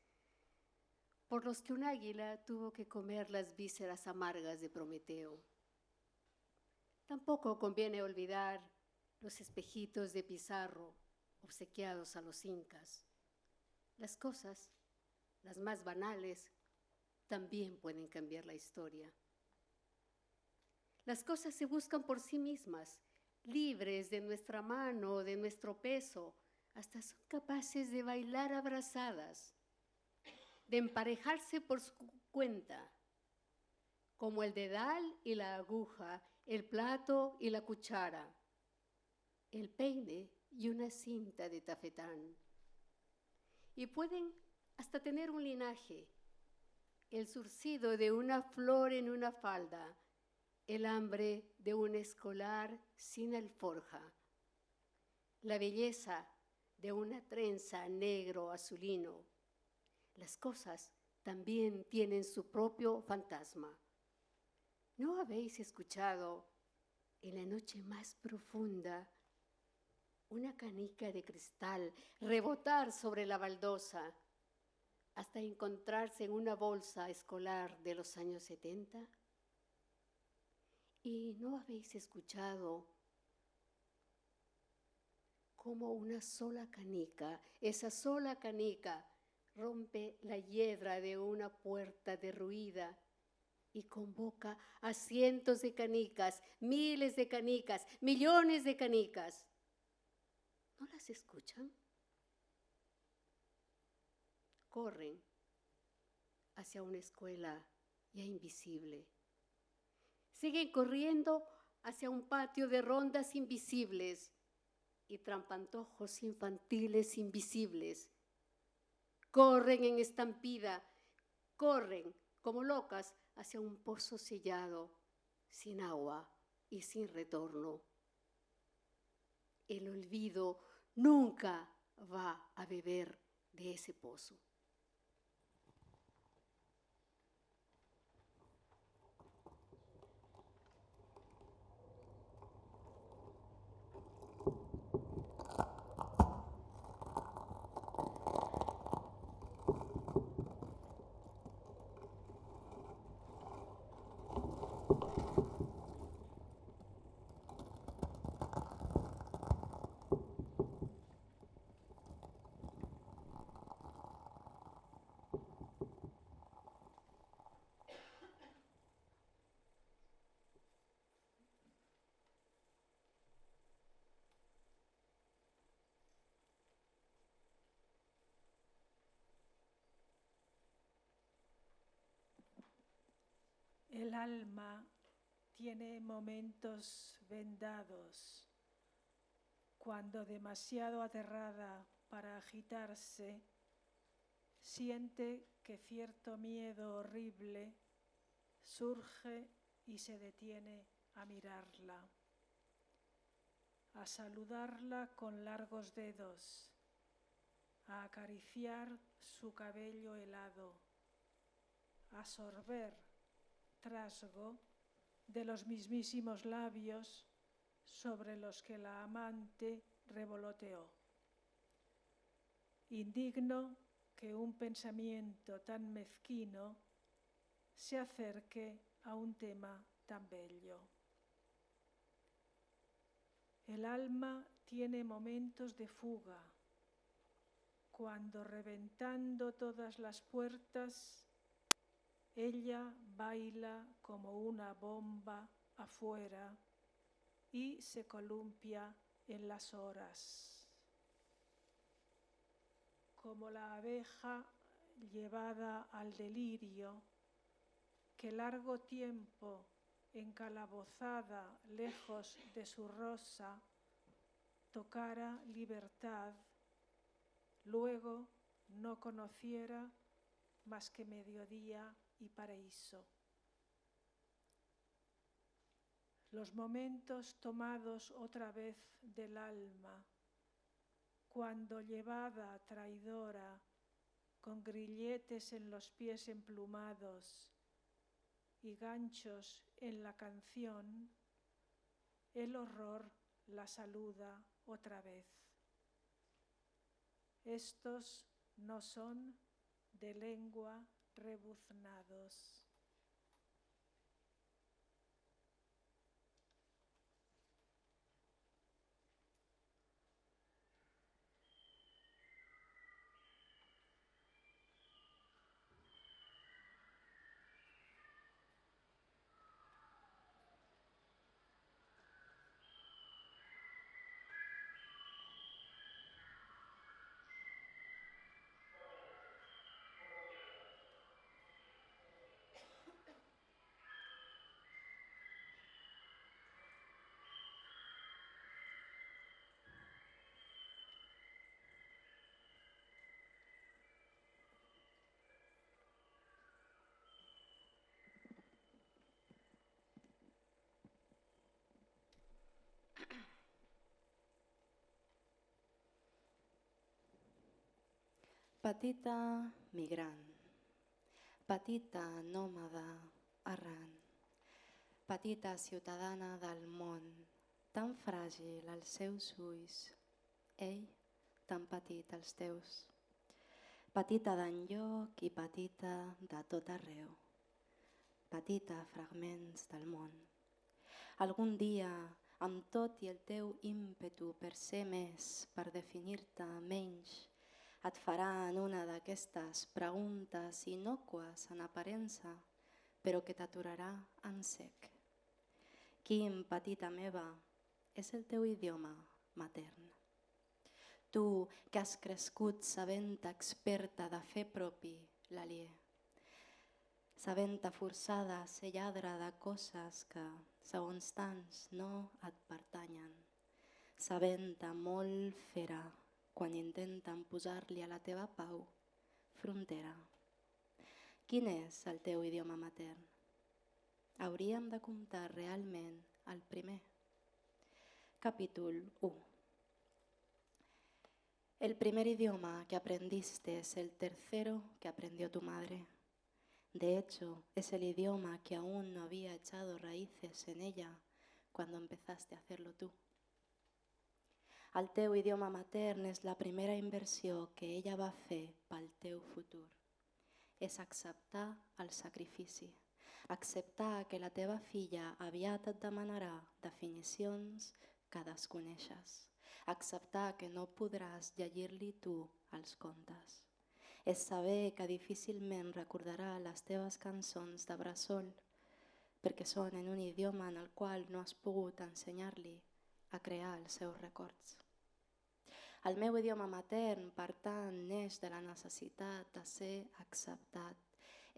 por los que un águila tuvo que comer las vísceras amargas de Prometeo. Tampoco conviene olvidar los espejitos de Pizarro obsequiados a los incas. Las cosas, las más banales, también pueden cambiar la historia. Las cosas se buscan por sí mismas, libres de nuestra mano, de nuestro peso, hasta son capaces de bailar abrazadas, de emparejarse por su cuenta, como el dedal y la aguja, el plato y la cuchara, el peine y una cinta de tafetán. Y pueden hasta tener un linaje, el zurcido de una flor en una falda, el hambre de un escolar sin alforja, la belleza de una trenza negro azulino. Las cosas también tienen su propio fantasma. ¿No habéis escuchado en la noche más profunda una canica de cristal rebotar sobre la baldosa hasta encontrarse en una bolsa escolar de los años 70? ¿Y no habéis escuchado cómo una sola canica, esa sola canica, rompe la hiedra de una puerta derruida y convoca a cientos de canicas, miles de canicas, millones de canicas? ¿No las escuchan? Corren hacia una escuela ya invisible. Siguen corriendo hacia un patio de rondas invisibles y trampantojos infantiles invisibles. Corren en estampida, corren como locas hacia un pozo sellado, sin agua y sin retorno. El olvido nunca va a beber de ese pozo. El alma tiene momentos vendados, cuando demasiado aterrada para agitarse, siente que cierto miedo horrible surge y se detiene a mirarla, a saludarla con largos dedos, a acariciar su cabello helado, a sorber trasgo de los mismísimos labios sobre los que la amante revoloteó. Indigno que un pensamiento tan mezquino se acerque a un tema tan bello. El alma tiene momentos de fuga, cuando reventando todas las puertas, ella baila como una bomba afuera y se columpia en las horas. Como la abeja llevada al delirio, que largo tiempo encalabozada lejos de su rosa, tocara libertad, luego no conociera más que mediodía y paraíso. Los momentos tomados otra vez del alma, cuando llevada traidora, con grilletes en los pies emplumados y ganchos en la canción, el horror la saluda otra vez. Estos no son de lengua rebuznados. Petita migrant, petita nòmada errant, petita ciutadana del món, tan fràgil als seus ulls, ell tan petit als teus. Petita d'enlloc i petita de tot arreu, petita a fragments del món. Algun dia, amb tot i el teu ímpetu per ser més, per definir-te menys, et faran una d'aquestes preguntes innòcues en aparença, però que t'aturarà en sec. Quin, petita meva, és el teu idioma matern? Tu que has crescut sabent-te experta de fer propi l'aliè, sabent-te forçada a ser lladre de coses que, segons tants, no et pertanyen, sabent-te molt fera quan intenten posar-li a la teva pau frontera. Quin és el teu idioma matern? Hauríem de comptar realment el primer. Capítol 1. El primer idioma que aprendiste es el tercero que aprendió tu madre. De hecho, es el idioma que aún no había echado raíces en ella cuando empezaste a hacerlo tú. El teu idioma matern és la primera inversió que ella va fer pel teu futur. És acceptar el sacrifici, acceptar que la teva filla aviat et demanarà definicions que desconeixes, acceptar que no podràs llegir-li tu els contes. És saber que difícilment recordarà les teves cançons de bressol, perquè són en un idioma en el qual no has pogut ensenyar-li a crear els seus records. El meu idioma matern, per tant, neix de la necessitat de ser acceptat.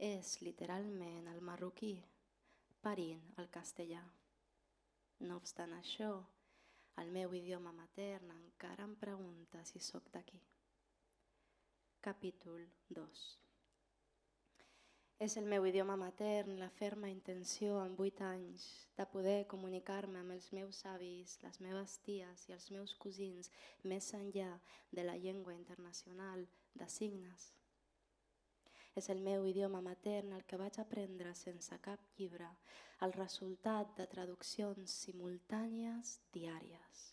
És literalment el marroquí, parint el castellà. No obstant això, el meu idioma matern encara em pregunta si sóc d'aquí. Capítol 2. És el meu idioma matern la ferma intenció en 8 anys de poder comunicar-me amb els meus avis, les meves ties i els meus cosins més enllà de la llengua internacional de signes. És el meu idioma matern el que vaig aprendre sense cap llibre, el resultat de traduccions simultànies diàries.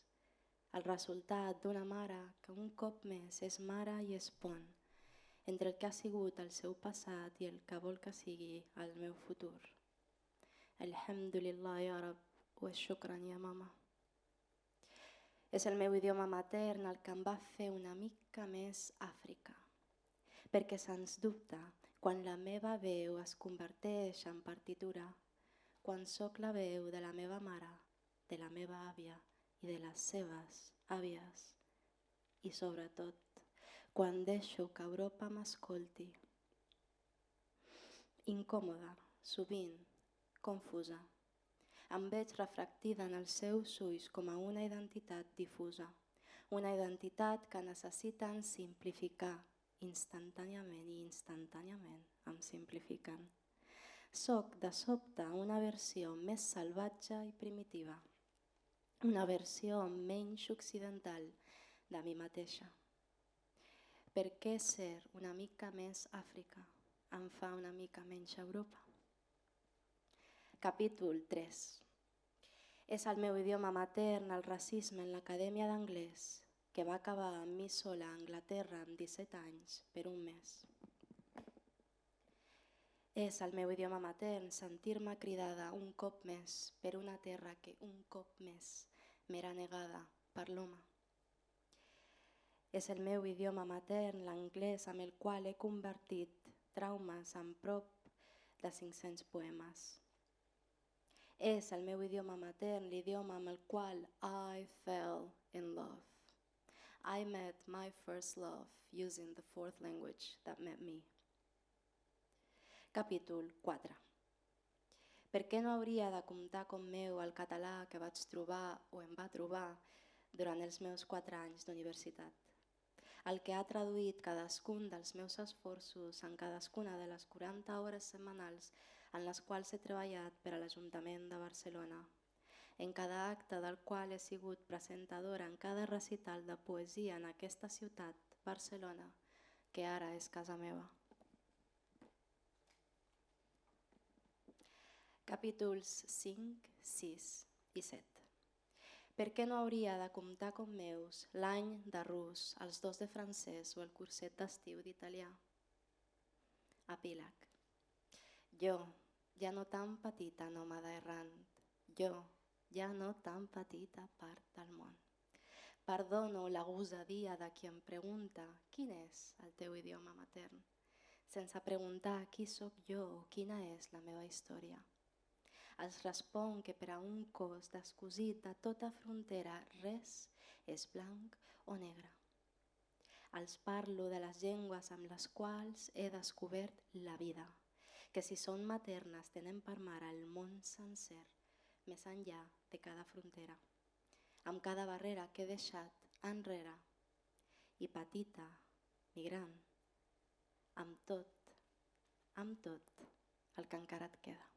El resultat d'una mare que un cop més és mare i és pont entre el que ha sigut el seu passat i el que vol que sigui el meu futur. Alhamdulillah, ya Rab, wa shukran, ya mama. És el meu idioma matern el que em va fer una mica més Àfrica, perquè sens dubte, quan la meva veu es converteix en partitura, quan sóc la veu de la meva mare, de la meva àvia i de les seves àvies, i sobretot, quan deixo que Europa m'escolti. Incòmoda, sovint, confusa. Em veig refractida en els seus ulls com a una identitat difusa. Una identitat que necessiten simplificar instantàniament i instantàniament em simplifiquen. Soc, de sobte, una versió més salvatge i primitiva, una versió menys occidental de mi mateixa. Per què ser una mica més Àfrica em fa una mica menys Europa? Capítol 3. És el meu idioma matern, el racisme en l'Acadèmia d'Anglès, que va acabar amb mi sola a Anglaterra amb 17 anys per un mes. És el meu idioma matern sentir-me cridada un cop més per una terra que un cop més m'era negada per l'home. És el meu idioma matern l'anglès amb el qual he convertit traumes en prop de 500 poemes. És el meu idioma matern l'idioma amb el qual I fell in love. I met my first love using the fourth language that met me. Capítol 4. Per què no hauria de comptar com meu el català que vaig trobar o em va trobar durant els meus 4 anys d'universitat? El que ha traduït cadascun dels meus esforços en cadascuna de les 40 hores setmanals en les quals he treballat per a l'Ajuntament de Barcelona, en cada acte del qual he sigut presentadora en cada recital de poesia en aquesta ciutat, Barcelona, que ara és casa meva. Capítols 5, 6 i 7. Per què no hauria de comptar com meus l'any de rus, els 2 de francès o el curset d'estiu d'italià? Epíleg. Jo, ja no tan petita nòmada errant, jo, ja no tan petita part del món. Perdono la gosadia de qui em pregunta quin és el teu idioma matern, sense preguntar qui sóc jo o quina és la meva història. Els responc que per a un cos descosit de tota frontera res és blanc o negre. Els parlo de les llengües amb les quals he descobert la vida, que si són maternes tenen per mare el món sencer, més enllà de cada frontera, amb cada barrera que he deixat enrere, i petita, migrant, amb tot el que encara et queda.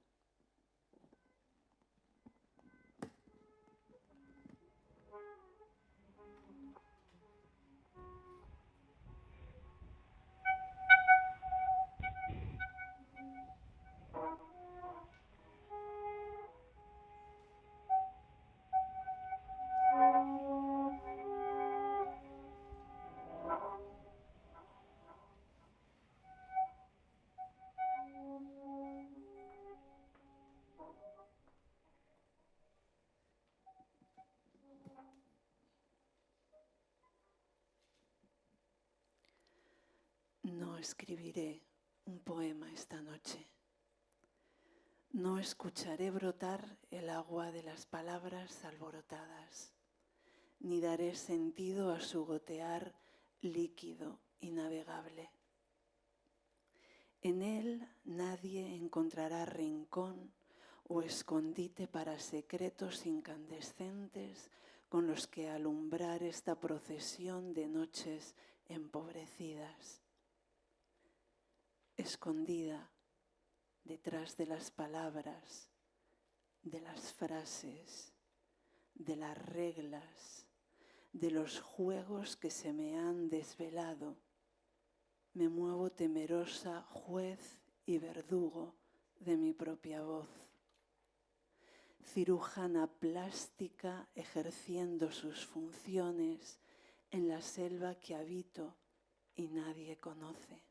No escribiré un poema esta noche. No escucharé brotar el agua de las palabras alborotadas, ni daré sentido a su gotear líquido y navegable. En él nadie encontrará rincón o escondite para secretos incandescentes con los que alumbrar esta procesión de noches empobrecidas. Escondida detrás de las palabras, de las frases, de las reglas, de los juegos que se me han desvelado, me muevo temerosa juez y verdugo de mi propia voz. Cirujana plástica ejerciendo sus funciones en la selva que habito y nadie conoce.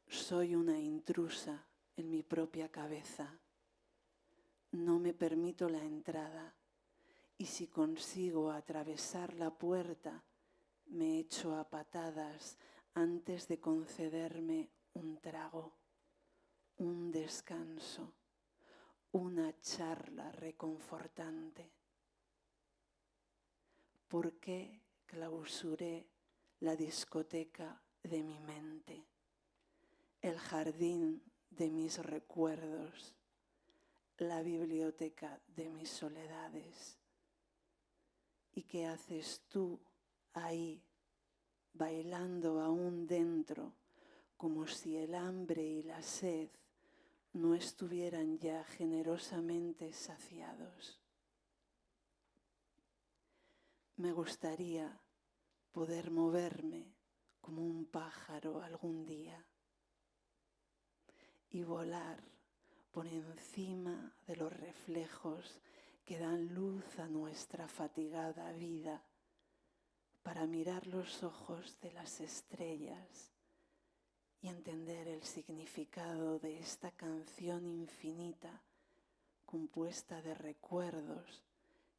Soy una intrusa en mi propia cabeza. No me permito la entrada y si consigo atravesar la puerta, me echo a patadas antes de concederme un trago, un descanso, una charla reconfortante. ¿Por qué clausuré la discoteca de mi mente? El jardín de mis recuerdos, la biblioteca de mis soledades. ¿Y qué haces tú ahí, bailando aún dentro, como si el hambre y la sed no estuvieran ya generosamente saciados. Me gustaría poder moverme como un pájaro algún día y volar por encima de los reflejos que dan luz a nuestra fatigada vida para mirar los ojos de las estrellas y entender el significado de esta canción infinita compuesta de recuerdos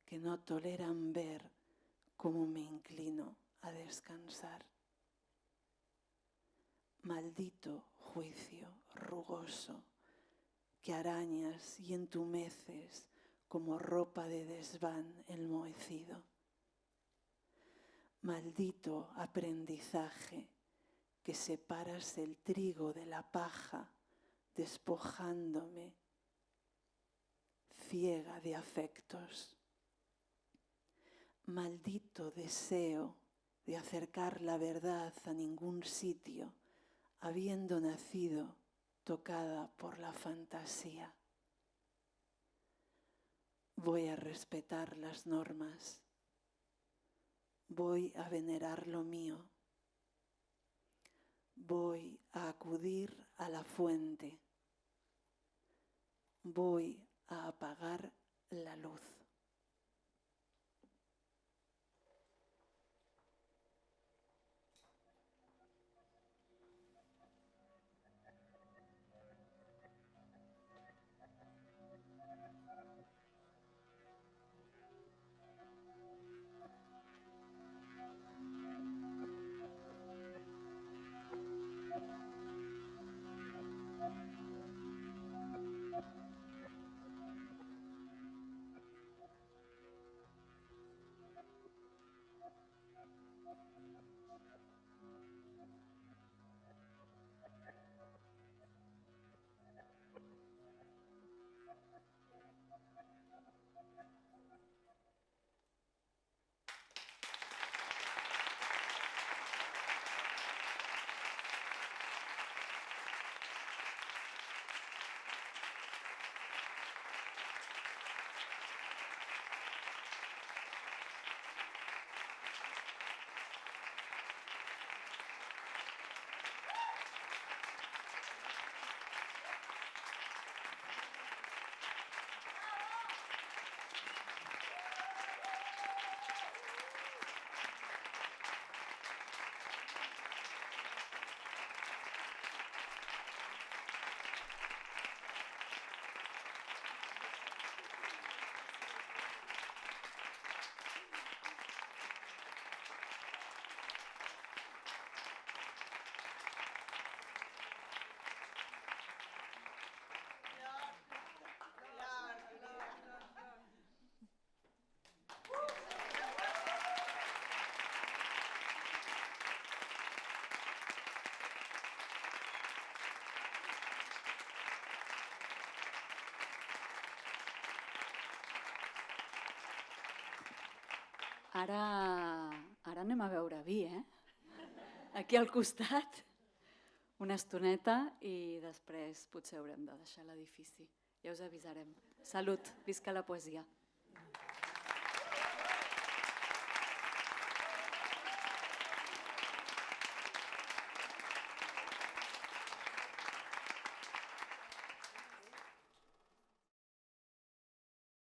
que no toleran ver cómo me inclino a descansar. Maldito juicio rugoso que arañas y entumeces como ropa de desván enmohecido. Maldito aprendizaje que separas el trigo de la paja, despojándome, ciega de afectos. Maldito deseo de acercar la verdad a ningún sitio, habiendo nacido tocada por la fantasía. Voy a respetar las normas. Voy a venerar lo mío. Voy a acudir a la fuente. Voy a apagar la luz. Ara anem a beure vi, Aquí al costat, una estoneta i després potser haurem de deixar l'edifici. Ja us avisarem. Salut, visca la poesia.